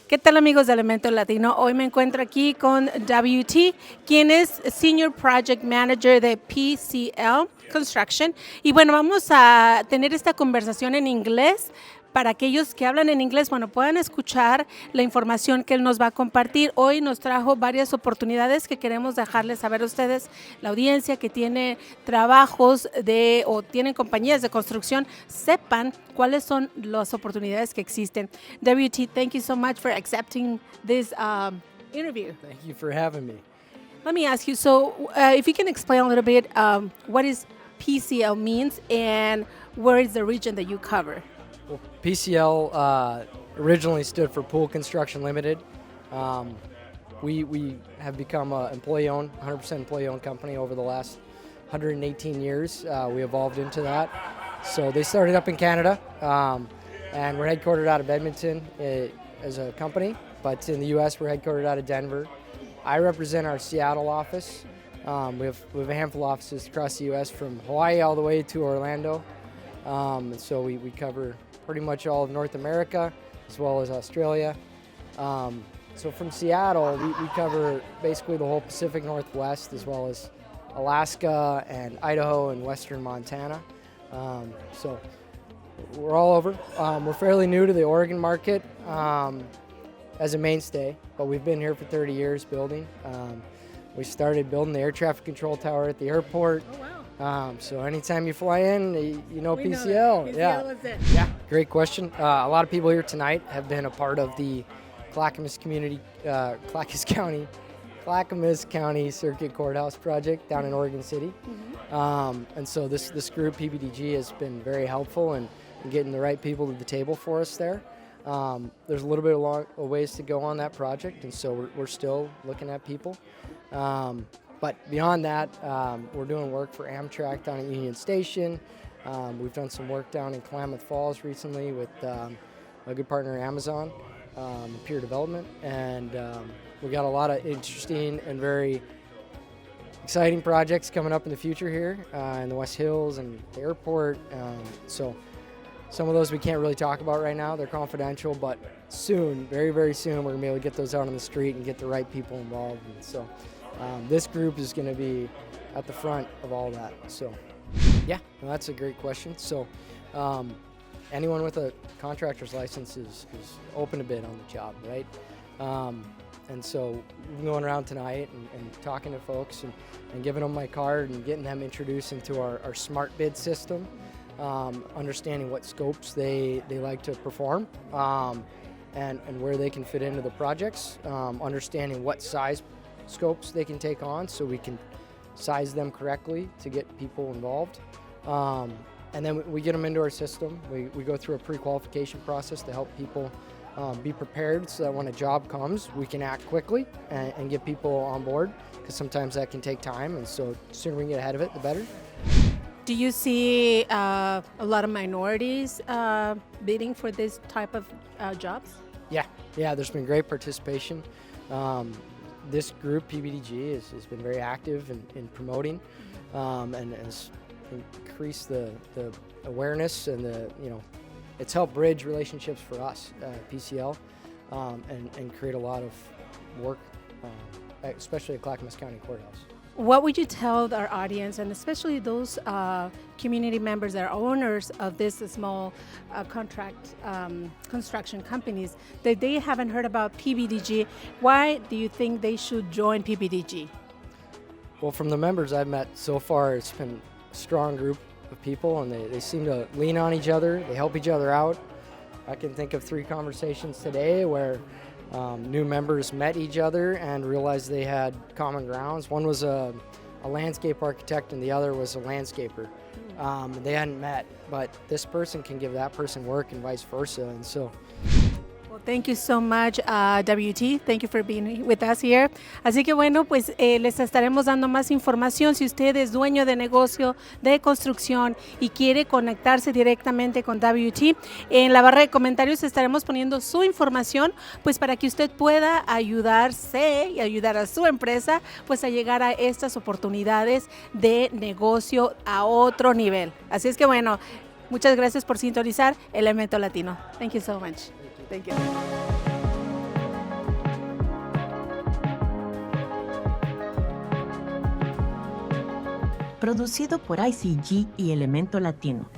¿Qué tal amigos de Elemento Latino? Hoy me encuentro aquí con WT, quien es Senior Project Manager de PCL Construction. Y bueno, vamos a tener esta conversación en inglés para aquellos que hablan en inglés, bueno, puedan escuchar la información que él nos va a compartir. Hoy nos trajo varias oportunidades que queremos dejarles saber a ustedes, la audiencia que tiene trabajos o tienen compañías de construcción, sepan cuáles son las oportunidades que existen. WT, thank you so much for accepting this interview. Thank you for having me. Let me ask you, so if you can explain a little bit what is PCL means and where is the region that you cover? Well, PCL originally stood for Pool Construction Limited. We have become an employee-owned, 100% employee-owned company over the last 118 years. We evolved into that. So they started up in Canada, and we're headquartered out of Edmonton as a company, but in the U.S. we're headquartered out of Denver. I represent our Seattle office. We have a handful of offices across the U.S. from Hawaii all the way to Orlando. And so we cover pretty much all of North America as well as Australia. So from Seattle, we cover basically the whole Pacific Northwest as well as Alaska and Idaho and western Montana. So we're all over. We're fairly new to the Oregon market as a mainstay, but we've been here for 30 years building. We started building the air traffic control tower at the airport. Oh, wow. So anytime you fly in, you know We know PCL. that. Yeah. PCL is it. Yeah, great question. A lot of people here tonight have been a part of the Clackamas County Circuit Courthouse project down in Oregon City. And so this group, PBDG, has been very helpful in getting the right people to the table for us there. There's a little bit of ways to go on that project, and so we're still looking at people. But beyond that, we're doing work for Amtrak down at Union Station. We've done some work down in Klamath Falls recently with a good partner, Amazon, Peer Development. And we got a lot of interesting and very exciting projects coming up in the future here in the West Hills and the airport. So some of those we can't really talk about right now. They're confidential, but soon, very, very soon, we're going to be able to get those out on the street and get the right people involved. And so this group is going to be at the front of all that. So yeah, well, that's a great question. So anyone with a contractor's license is open to bid on the job, right? And so I'm going around tonight and talking to folks and giving them my card and getting them introduced into our smart bid system, understanding what scopes they like to perform, and where they can fit into the projects, understanding what size scopes they can take on so we can size them correctly to get people involved. And then we get them into our system. We go through a pre-qualification process to help people be prepared so that when a job comes, we can act quickly and get people on board, because sometimes that can take time, and so the sooner we can get ahead of it, the better. Do you see a lot of minorities bidding for this type of jobs? Yeah, there's been great participation. This group, PBDG, has been very active in promoting and has increased the awareness and it's helped bridge relationships for us, PCL, and create a lot of work, especially at Clackamas County Courthouse. What would you tell our audience, and especially those community members that are owners of this small contract construction companies, that they haven't heard about PBDG? Why do you think they should join PBDG? Well, from the members I've met so far, it's been a strong group of people, and they seem to lean on each other. They help each other out. I can think of 3 conversations today where new members met each other and realized they had common grounds. One was a landscape architect and the other was a landscaper. They hadn't met, but this person can give that person work and vice versa. And so Well, thank you so much, WT. Thank you for being with us here. Así que bueno, pues les estaremos dando más información. Si usted es dueño de negocio de construcción y quiere conectarse directamente con WT, en la barra de comentarios estaremos poniendo su información, pues para que usted pueda ayudarse y ayudar a su empresa, pues a llegar a estas oportunidades de negocio a otro nivel. Así es que bueno, muchas gracias por sintonizar Elemento Latino. Thank you so much. Thank you. producido por ICG y Elemento Latino.